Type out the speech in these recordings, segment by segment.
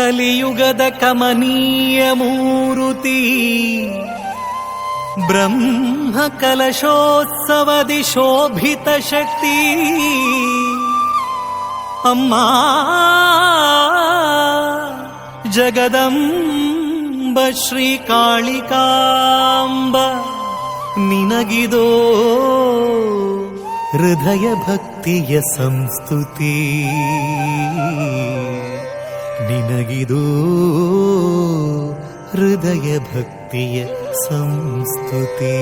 ಕಲಿಯುಗದ ಕಮನೀಯ ಮೂರುತಿ ಬ್ರಹ್ಮ ಕಲಶೋತ್ಸವದಿ ಶೋಭಿತ ಶಕ್ತಿ ಅಮ್ಮ ಜಗದಂಬ ಶ್ರೀ ಕಾಳಿಕಾಂಬ ನಿನಗಿದೋ ಹೃದಯ ಭಕ್ತಿಯ ಸಂಸ್ತುತಿ ನಿನಗಿದೋ ಹೃದಯ ಭಕ್ತಿಯ ಸಂಸ್ತುತಿ.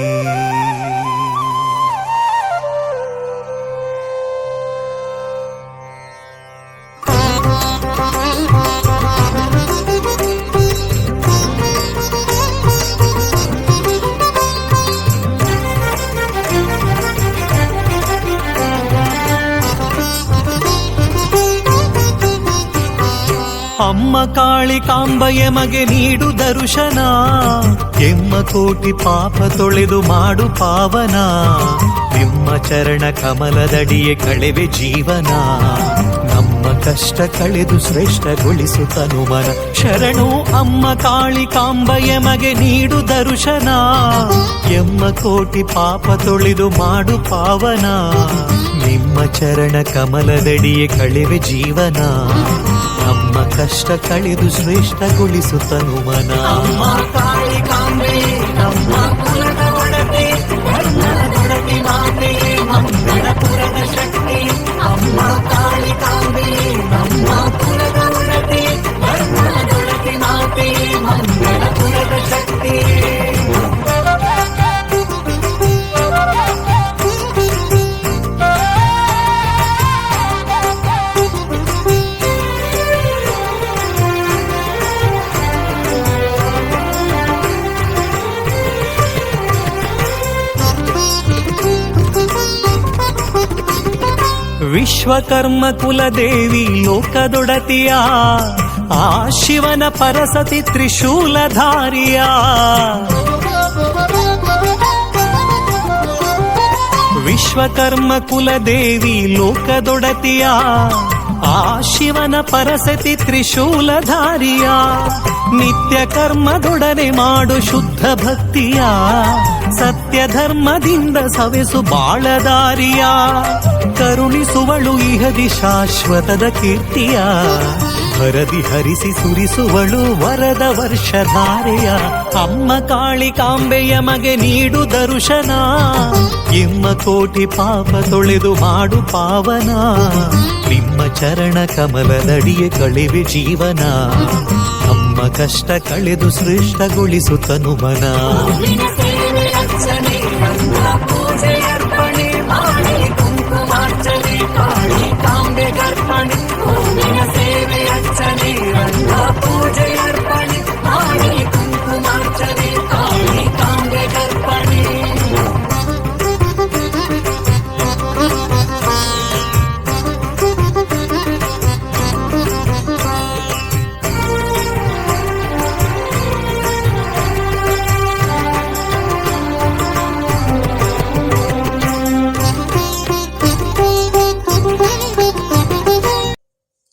ಅಮ್ಮ ಕಾಳಿಕಾಂಬ ಎಮಗೆ ನೀಡು ದರ್ಶನ, ಎಮ್ಮ ಕೋಟಿ ಪಾಪ ತೊಳೆದು ಮಾಡು ಪಾವನ, ನಿಮ್ಮ ಚರಣ ಕಮಲದಡಿಯೇ ಕಳೆವೆ ಜೀವನ, ನಮ್ಮ ಕಷ್ಟ ಕಳೆದು ಶ್ರೇಷ್ಠಗೊಳಿಸು ತನುಮನ. ಶರಣು ಅಮ್ಮ ಕಾಳಿಕಾಂಬ ಎಮಗೆ ನೀಡು ದರ್ಶನ, ಎಮ್ಮ ಕೋಟಿ ಪಾಪ ತೊಳೆದು ಮಾಡು ಪಾವನ, ನಿಮ್ಮ ಚರಣ ಕಮಲದಡಿಯೇ ಕಳೆವೆ ಜೀವನ, ನಮ್ಮ ಕಷ್ಟ ಕಳೆದು ಶ್ರೇಷ್ಠಗೊಳಿಸು ತನುಮನ. ಅಮ್ಮ ಕಾಳಿಕಾಂಬೆ ನಮ್ಮ ಕುಲದ ಒಡತೆ, ಧರ್ಮದೊಡತಿ ಮಾತೆ, ಮಂಗಳಪುರದ ಶಕ್ತಿ. ಅಮ್ಮ ಕಾಳಿಕಾಂಬೆ ನಮ್ಮ ಕುಲದ ಒಡತೆ, ಧರ್ಮದೊಡತಿ ಮಾತೆ, ಮಂಗಳಪುರದ ಶಕ್ತಿ. ವಿಶ್ವಕರ್ಮ ಕುಲದೇವಿ ಲೋಕದೊಡತಿಯ, ಆ ಶಿವನ ಪರಸತಿ ತ್ರಿಶೂಲಧಾರಿಯ. ವಿಶ್ವಕರ್ಮ ಕುಲದೇವಿ ಲೋಕದೊಡತಿಯ, ಆ ಶಿವನ ಪರಸತಿ ತ್ರಿಶೂಲಧಾರಿಯ. ನಿತ್ಯ ಕರ್ಮದೊಡನೆ ಮಾಡು ಶುದ್ಧ ಭಕ್ತಿಯ, ಸತ್ಯ ಧರ್ಮದಿಂದ ಸವೆಸು ಬಾಳದಾರಿಯ. ಕರುಣಿಸುವಳು ಇಹದಿ ಶಾಶ್ವತದ ಕೀರ್ತಿಯ, ಹರದಿ ಹರಿಸಿ ಸುರಿಸುವಳು ವರದ ವರ್ಷಧಾರೆಯ. ಅಮ್ಮ ಕಾಳಿಕಾಂಬೆಯ ಮಗೆ ನೀಡು ದರ್ಶನ, ಎಮ್ಮ ಕೋಟಿ ಪಾಪ ತೊಳೆದು ಮಾಡು ಪಾವನ, ನಿಮ್ಮ ಚರಣ ಕಮಲದಡಿಯೇ ಕಳೆವೆ ಜೀವನ, ನಮ್ಮ ಕಷ್ಟ ಕಳೆದು ಶ್ರೇಷ್ಠಗೊಳಿಸು ತನುಮನ. ಕಾಳಿಕಾಂಬೆ ಗರ್ಪಣೆ ಹೂವಿನ ಸೇವೆ ಅರ್ಚನೆ, ರಂಗ ಪೂಜೆ ಅರ್ಪಣೆ ಮಾಡಿ ಕುಂಕುಮಾರ್ಚನೆ, ಕಾಳಿಕಾಂಬೆ ಗರ್ಪಣೆ.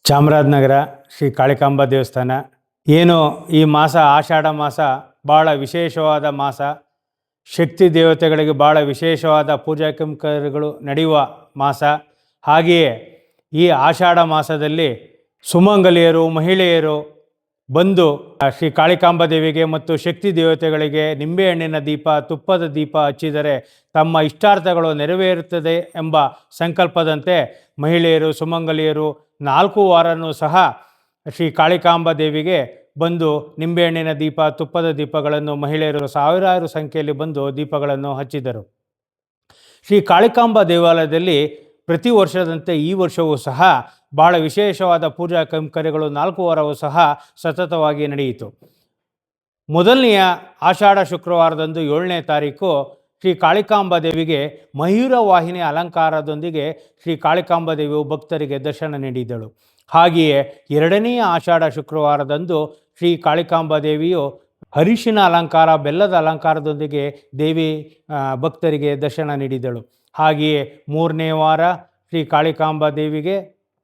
ಚಾಮರಾಜನಗರ ಶ್ರೀ ಕಾಳಿಕಾಂಬಾ ದೇವಸ್ಥಾನ ಏನು ಈ ಮಾಸ ಆಷಾಢ ಮಾಸ ಭಾಳ ವಿಶೇಷವಾದ ಮಾಸ. ಶಕ್ತಿ ದೇವತೆಗಳಿಗೆ ಭಾಳ ವಿಶೇಷವಾದ ಪೂಜಾ ಕೈಂಕರ್ಯಗಳು ನಡೆಯುವ ಮಾಸ. ಹಾಗೆಯೇ ಈ ಆಷಾಢ ಮಾಸದಲ್ಲಿ ಸುಮಂಗಲಿಯರು ಮಹಿಳೆಯರು ಬಂದು ಶ್ರೀ ಕಾಳಿಕಾಂಬಾ ದೇವಿಗೆ ಮತ್ತು ಶಕ್ತಿ ದೇವತೆಗಳಿಗೆ ನಿಂಬೆಹಣ್ಣಿನ ದೀಪ ತುಪ್ಪದ ದೀಪ ಹಚ್ಚಿದರೆ ತಮ್ಮ ಇಷ್ಟಾರ್ಥಗಳು ನೆರವೇರುತ್ತದೆ ಎಂಬ ಸಂಕಲ್ಪದಂತೆ ಮಹಿಳೆಯರು ಸುಮಂಗಲಿಯರು 4 ವಾರನೂ ಸಹ ಶ್ರೀ ಕಾಳಿಕಾಂಬಾ ದೇವಿಗೆ ಬಂದು ನಿಂಬೆಹಣ್ಣಿನ ದೀಪ ತುಪ್ಪದ ದೀಪಗಳನ್ನು ಮಹಿಳೆಯರು ಸಾವಿರಾರು ಸಂಖ್ಯೆಯಲ್ಲಿ ಬಂದು ದೀಪಗಳನ್ನು ಹಚ್ಚಿದರು. ಶ್ರೀ ಕಾಳಿಕಾಂಬಾ ದೇವಾಲಯದಲ್ಲಿ ಪ್ರತಿ ವರ್ಷದಂತೆ ಈ ವರ್ಷವೂ ಸಹ ಬಹಳ ವಿಶೇಷವಾದ ಪೂಜಾ ಕೈಂಕರ್ಯಗಳು 4 ವಾರವೂ ಸಹ ಸತತವಾಗಿ ನಡೆಯಿತು. ಮೊದಲನೆಯ ಆಷಾಢ ಶುಕ್ರವಾರದಂದು 7ನೇ ತಾರೀಕು ಶ್ರೀ ಕಾಳಿಕಾಂಬಾ ದೇವಿಗೆ ಮಯೂರ ವಾಹಿನಿ ಅಲಂಕಾರದೊಂದಿಗೆ ಶ್ರೀ ಕಾಳಿಕಾಂಬಾ ದೇವಿಯು ಭಕ್ತರಿಗೆ ದರ್ಶನ ನೀಡಿದಳು. ಹಾಗೆಯೇ 2ನೆಯ ಆಷಾಢ ಶುಕ್ರವಾರದಂದು ಶ್ರೀ ಕಾಳಿಕಾಂಬಾ ದೇವಿಯು ಅರಿಶಿನ ಅಲಂಕಾರ ಬೆಲ್ಲದ ಅಲಂಕಾರದೊಂದಿಗೆ ದೇವಿ ಭಕ್ತರಿಗೆ ದರ್ಶನ ನೀಡಿದಳು. ಹಾಗೆಯೇ 3ನೇ ವಾರ ಶ್ರೀ ಕಾಳಿಕಾಂಬಾ ದೇವಿಗೆ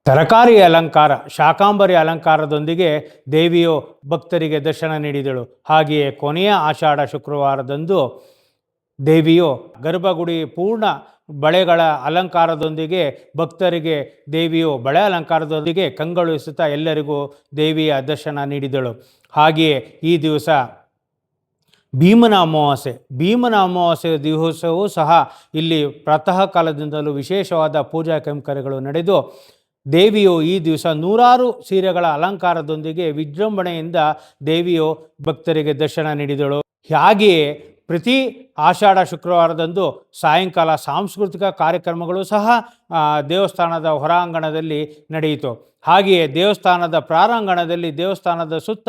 ತರಕಾರಿ ಅಲಂಕಾರ, ಶಾಕಾಂಬರಿ ಅಲಂಕಾರದೊಂದಿಗೆ ದೇವಿಯು ಭಕ್ತರಿಗೆ ದರ್ಶನ ನೀಡಿದಳು. ಹಾಗೆಯೇ ಕೊನೆಯ ಆಷಾಢ ಶುಕ್ರವಾರದಂದು ದೇವಿಯು ಗರ್ಭಗುಡಿ ಪೂರ್ಣ ಬಳೆಗಳ ಅಲಂಕಾರದೊಂದಿಗೆ ಭಕ್ತರಿಗೆ ದೇವಿಯು ಬಳೆ ಅಲಂಕಾರದೊಂದಿಗೆ ಕಂಗೊಳಿಸುತ್ತಾ ಎಲ್ಲರಿಗೂ ದೇವಿಯ ದರ್ಶನ ನೀಡಿದಳು. ಹಾಗೆಯೇ ಈ ದಿವಸ ಭೀಮನ ಅಮಾವಾಸ್ಯೆ ದಿವಸವೂ ಸಹ ಇಲ್ಲಿ ಪ್ರಾತಃ ಕಾಲದಿಂದಲೂ ವಿಶೇಷವಾದ ಪೂಜಾ ಕೈಂಕರ್ಯಗಳು ನಡೆದು ದೇವಿಯು ಈ ದಿವಸ 100 ಸೀರೆಗಳ ಅಲಂಕಾರದೊಂದಿಗೆ ವಿಜೃಂಭಣೆಯಿಂದ ದೇವಿಯು ಭಕ್ತರಿಗೆ ದರ್ಶನ ನೀಡಿದಳು. ಹಾಗೆಯೇ ಪ್ರತಿ ಆಷಾಢ ಶುಕ್ರವಾರದಂದು ಸಾಯಂಕಾಲ ಸಾಂಸ್ಕೃತಿಕ ಕಾರ್ಯಕ್ರಮಗಳು ಸಹ ದೇವಸ್ಥಾನದ ಹೊರಾಂಗಣದಲ್ಲಿ ನಡೆಯಿತು. ಹಾಗೆಯೇ ದೇವಸ್ಥಾನದ ಪ್ರಾರಂಗಣದಲ್ಲಿ ದೇವಸ್ಥಾನದ ಸುತ್ತ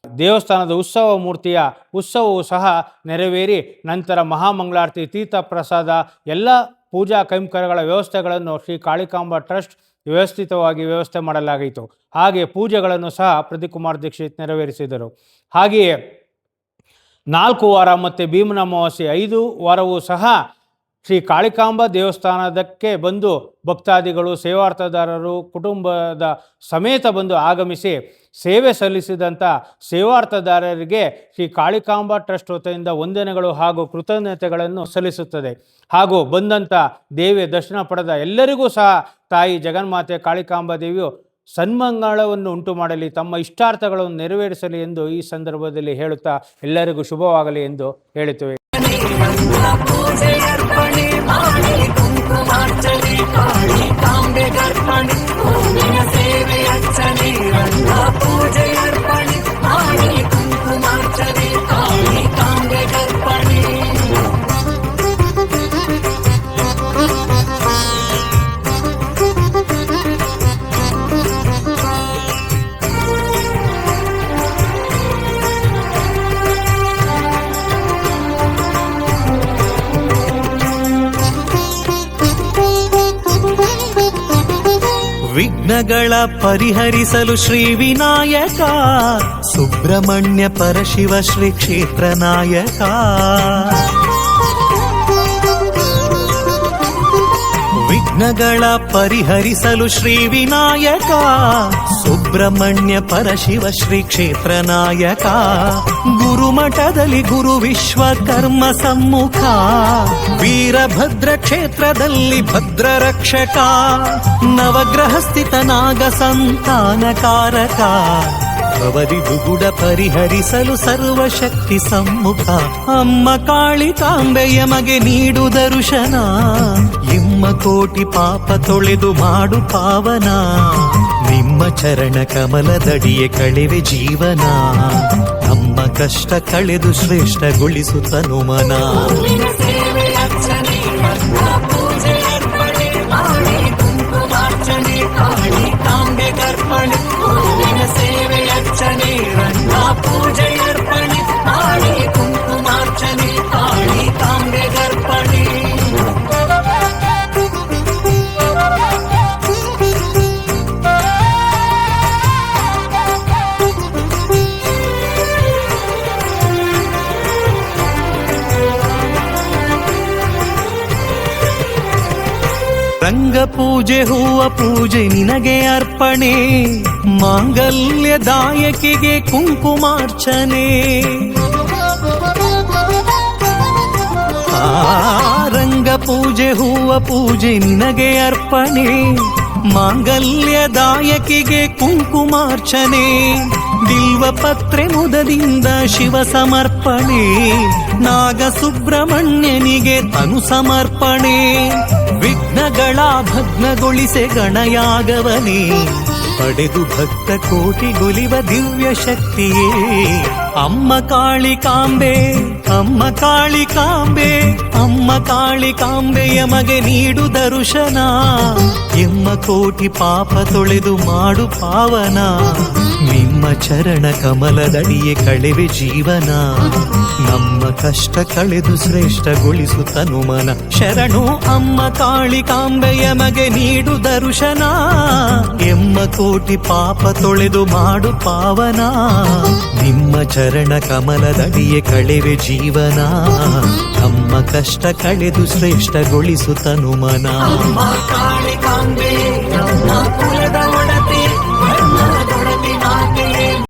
ದೇವಸ್ಥಾನದ ಉತ್ಸವ ಮೂರ್ತಿಯ ಉತ್ಸವವು ಸಹ ನೆರವೇರಿ ನಂತರ ಮಹಾಮಂಗಳಾರತಿ, ತೀರ್ಥ ಪ್ರಸಾದ ಎಲ್ಲ ಪೂಜಾ ಕೈಂಕರ್ಯಗಳ ವ್ಯವಸ್ಥೆಗಳನ್ನು ಶ್ರೀ ಕಾಳಿಕಾಂಬಾ ಟ್ರಸ್ಟ್ ವ್ಯವಸ್ಥೆ ಮಾಡಲಾಗಿತ್ತು. ಹಾಗೆ ಪೂಜೆಗಳನ್ನು ಸಹ ಪ್ರದೀಪ್ ದೀಕ್ಷಿತ್ ನೆರವೇರಿಸಿದರು. ಹಾಗೆಯೇ 4 ವಾರ ಮತ್ತು ಭೀಮನ ಅಮಾವಾಸ್ಯೆ 5 ವಾರವೂ ಸಹ ಶ್ರೀ ಕಾಳಿಕಾಂಬಾ ದೇವಸ್ಥಾನದಕ್ಕೆ ಬಂದು ಭಕ್ತಾದಿಗಳು, ಸೇವಾರ್ಥದಾರರು ಕುಟುಂಬದ ಸಮೇತ ಬಂದು ಆಗಮಿಸಿ ಸೇವೆ ಸಲ್ಲಿಸಿದಂಥ ಸೇವಾರ್ಥದಾರರಿಗೆ ಶ್ರೀ ಕಾಳಿಕಾಂಬಾ ಟ್ರಸ್ಟ್ ವತಿಯಿಂದ ವಂದನೆಗಳು ಹಾಗೂ ಕೃತಜ್ಞತೆಗಳನ್ನು ಸಲ್ಲಿಸುತ್ತದೆ. ಹಾಗೂ ಬಂದಂಥ ದೇವಿಯ ದರ್ಶನ ಪಡೆದ ಎಲ್ಲರಿಗೂ ಸಹ ತಾಯಿ ಜಗನ್ಮಾತೆ ಕಾಳಿಕಾಂಬಾ ದೇವಿಯು ಸನ್ಮಂಗಳವನ್ನು ಉಂಟು ಮಾಡಲಿ, ತಮ್ಮ ಇಷ್ಟಾರ್ಥಗಳನ್ನು ನೆರವೇರಿಸಲಿ ಎಂದು ಈ ಸಂದರ್ಭದಲ್ಲಿ ಹೇಳುತ್ತಾ ಎಲ್ಲರಿಗೂ ಶುಭವಾಗಲಿ ಎಂದು ಹೇಳುತ್ತೇವೆ. ವಿಘ್ನಗಳ ಪರಿಹರಿಸಲು ಶ್ರೀ ವಿನಾಯಕ, ಸುಬ್ರಹ್ಮಣ್ಯ ಪರಶಿವ ಶ್ರೀ ಕ್ಷೇತ್ರ ನಾಯಕ. ವಿಘ್ನಗಳ ಪರಿಹರಿಸಲು ಶ್ರೀ ವಿನಾಯಕ, ಸುಬ್ರಹ್ಮಣ್ಯ ಪರಶಿವ ಶ್ರೀ ಕ್ಷೇತ್ರ ನಾಯಕ. ಗುರುಮಠದಲ್ಲಿ ಗುರು ವಿಶ್ವಕರ್ಮ ಸಮ್ಮುಖ, ವೀರಭದ್ರ ಕ್ಷೇತ್ರದಲ್ಲಿ ಭದ್ರ ರಕ್ಷಕ. ನವಗ್ರಹ ಸ್ಥಿತ ನಾಗ ಸಂತಾನಕಾರಕ, ಭವದಿ ದುಗುಡ ಪರಿಹರಿಸಲು ಸರ್ವಶಕ್ತಿ ಸಮ್ಮುಖ. ಅಮ್ಮ ಕಾಳಿಕಾಂಬೆಯ ಮಗೆ ನೀಡು ದರ್ಶನ, ಇಮ್ಮ ಕೋಟಿ ಪಾಪ ತೊಳೆದು ಮಾಡು ಪಾವನ. ನಿಮ್ಮ ಚರಣ ಕಮಲದಡಿಯೇ ಕಳೆವೆ ಜೀವನ, ನಮ್ಮ ಕಷ್ಟ ಕಳೆದು ಶ್ರೇಷ್ಠಗೊಳಿಸು ತನುಮನ. ರಂಗ ಪೂಜೆ ಹೂವ ಪೂಜೆ ನಿನಗೆ ಅರ್ಪಣೆ, ಮಾಂಗಲ್ಯದಾಯಕಿಗೆ ಕುಂಕುಮಾರ್ಚನೆ. ರಂಗ ಪೂಜೆ ಹೂವ ಪೂಜೆ ನಿನಗೆ ಅರ್ಪಣೆ, ಮಾಂಗಲ್ಯದಾಯಕಿಗೆ ಕುಂಕುಮಾರ್ಚನೆ. ಬಿಲ್ವ ಪತ್ರೆ ಮುದದಿಂದ ಶಿವ ಸಮರ್ಪಣೆ, ನಾಗ ಸುಬ್ರಹ್ಮಣ್ಯನಿಗೆ ತನು ಸಮರ್ಪಣೆ. ವಿಘ್ನಗಳ ಭಗ್ನಗೊಳಿಸೆ ಗಣಯಾಗವನೇ, ಪಡೆದು ಭಕ್ತ ಕೋಟಿಗೊಲಿವ ದಿವ್ಯ ಶಕ್ತಿಯೇ. ಅಮ್ಮ ಕಾಳಿಕಾಂಬೆ, ಅಮ್ಮ ಕಾಳಿಕಾಂಬೆ, ಅಮ್ಮ ಕಾಳಿಕಾಂಬೆಯ ಮಗೆ ನೀಡು ದರ್ಶನ. ಎಮ್ಮ ಕೋಟಿ ಪಾಪ ತೊಳೆದು ಮಾಡು ಪಾವನ, ನಿಮ್ಮ ಚರಣ ಕಮಲದಡಿಯೇ ಕಳೆವೆ ಜೀವನ. ನಮ್ಮ ಕಷ್ಟ ಕಳೆದು ಶ್ರೇಷ್ಠಗೊಳಿಸು ತನುಮನ. ಶರಣು ಅಮ್ಮ ಕಾಳಿಕಾಂಬೆಯ ಮಗೆ ನೀಡು ದರ್ಶನ. ಎಮ್ಮ ಕೋಟಿ ಪಾಪ ತೊಳೆದು ಮಾಡು ಪಾವನ. ನಿಮ್ಮ ಚರಣ ಕಮಲದಡಿಯೇ ಕಳೆವೆ ಜೀವನ. ನಮ್ಮ ಕಷ್ಟ ಕಳೆದು ಶ್ರೇಷ್ಠಗೊಳಿಸು ತನುಮನ. ಅಮ್ಮ ಕಾಳಿಕಾಂಬೆ ನಮ್ಮ ಕುಲದ